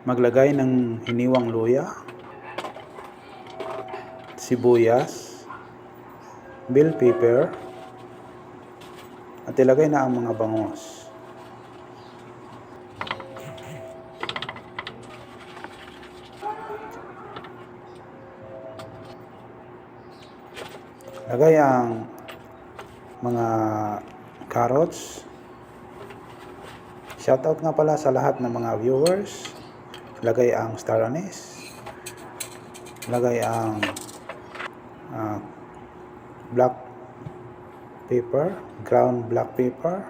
maglagay ng hiniwang luya, sibuyas, bell pepper, at ilagay na ang mga bangos. Lagay ang mga carrots. Shoutout nga pala sa lahat ng mga viewers. Lagay ang star anise. Lagay ang black pepper, ground black pepper,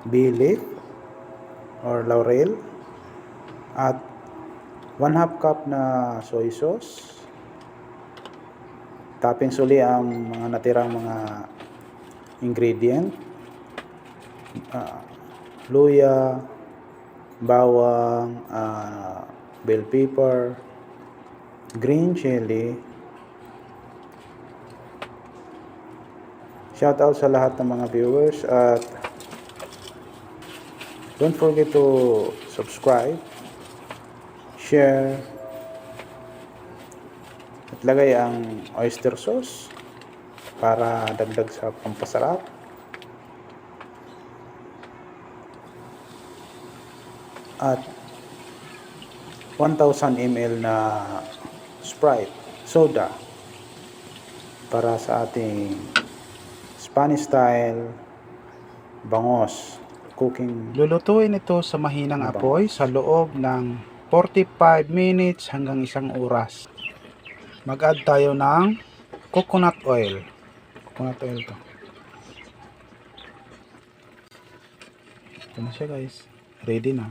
bay leaf or laurel, at 1/2 cup na soy sauce. Toppings uli ang mga natirang mga ingredient. Luya, bawang, bell pepper, green chili. Shout out sa lahat ng mga viewers at don't forget to subscribe, share, at lagay ang oyster sauce para dagdag sa pampasarap. At 1,000 ml na Sprite soda para sa ating Spanish style bangos cooking. Lulutuin ito sa mahinang apoy sa loob ng 45 minutes hanggang 1 oras. Mag-add tayo ng coconut oil. Coconut oil to. Ito na siya guys. Ready na.